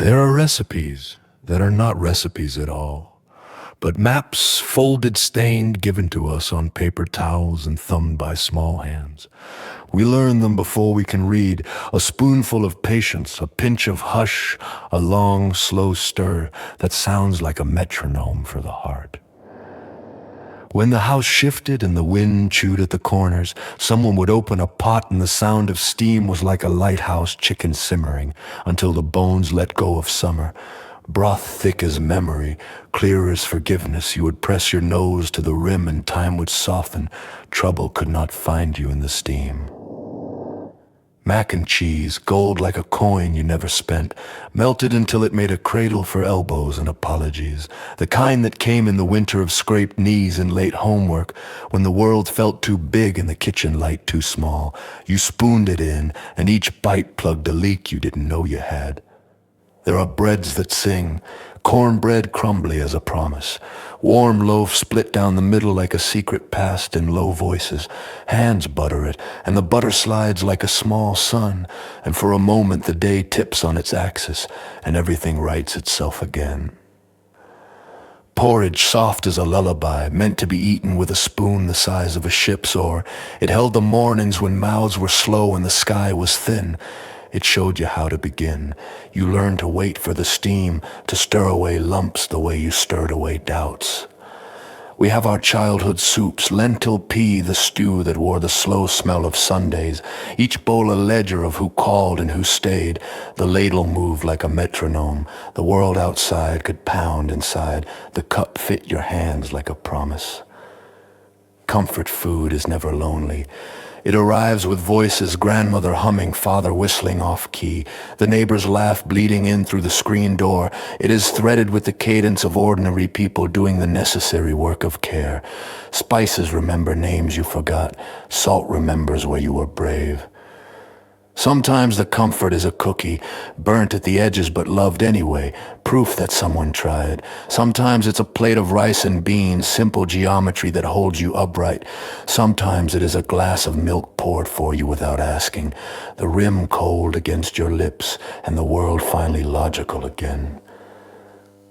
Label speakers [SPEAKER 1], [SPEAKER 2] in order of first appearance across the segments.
[SPEAKER 1] There are recipes that are not recipes at all, but maps folded, stained, given to us on paper towels and thumbed by small hands. We learn them before we can read, a spoonful of patience, a pinch of hush, a long, slow stir that sounds like a metronome for the heart. When the house shifted and the wind chewed at the corners, someone would open a pot and the sound of steam was like a lighthouse chicken simmering until the bones let go of summer. Broth thick as memory, clear as forgiveness, you would press your nose to the rim and time would soften. Trouble could not find you in the steam. Mac and cheese, gold like a coin you never spent, melted until it made a cradle for elbows and apologies. The kind that came in the winter of scraped knees and late homework, when the world felt too big and the kitchen light too small. You spooned it in, and each bite plugged a leak you didn't know you had. There are breads that sing, cornbread crumbly as a promise. Warm loaf split down the middle like a secret past in low voices. Hands butter it, and the butter slides like a small sun, and for a moment the day tips on its axis, and everything rights itself again. Porridge soft as a lullaby, meant to be eaten with a spoon the size of a ship's oar. It held the mornings when mouths were slow and the sky was thin. It showed you how to begin. You learned to wait for the steam, to stir away lumps the way you stirred away doubts. We have our childhood soups, lentil pea, the stew that wore the slow smell of Sundays, each bowl a ledger of who called and who stayed. The ladle moved like a metronome. The world outside could pound inside. The cup fit your hands like a promise. Comfort food is never lonely. It arrives with voices, grandmother humming, father whistling off-key, the neighbor's laugh bleeding in through the screen door. It is threaded with the cadence of ordinary people doing the necessary work of care. Spices remember names you forgot. Salt remembers where you were brave. Sometimes the comfort is a cookie, burnt at the edges but loved anyway, proof that someone tried. Sometimes it's a plate of rice and beans, simple geometry that holds you upright. Sometimes it is a glass of milk poured for you without asking, the rim cold against your lips, and the world finally logical again.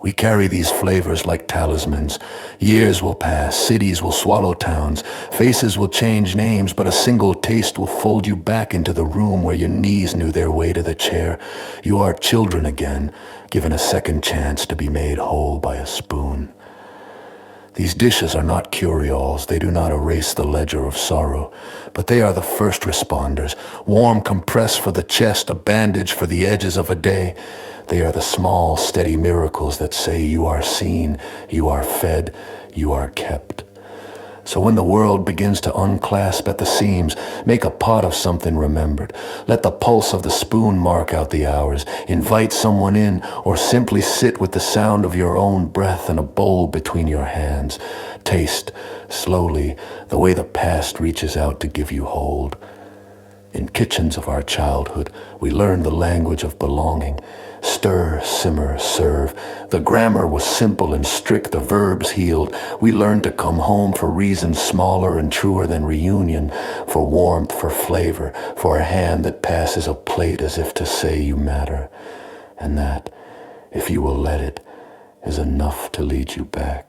[SPEAKER 1] We carry these flavors like talismans. Years will pass, cities will swallow towns, faces will change names, but a single taste will fold you back into the room where your knees knew their way to the chair. You are children again, given a second chance to be made whole by a spoon. These dishes are not cure-alls, they do not erase the ledger of sorrow, but they are the first responders, warm compress for the chest, a bandage for the edges of a day. They are the small, steady miracles that say you are seen, you are fed, you are kept. So when the world begins to unclasp at the seams, make a pot of something remembered. Let the pulse of the spoon mark out the hours. Invite someone in, or simply sit with the sound of your own breath and a bowl between your hands. Taste, slowly, the way the past reaches out to give you hold. In kitchens of our childhood, we learned the language of belonging. Stir, simmer, serve. The grammar was simple and strict, the verbs healed. We learned to come home for reasons smaller and truer than reunion, for warmth, for flavor, for a hand that passes a plate as if to say you matter. And that, if you will let it, is enough to lead you back.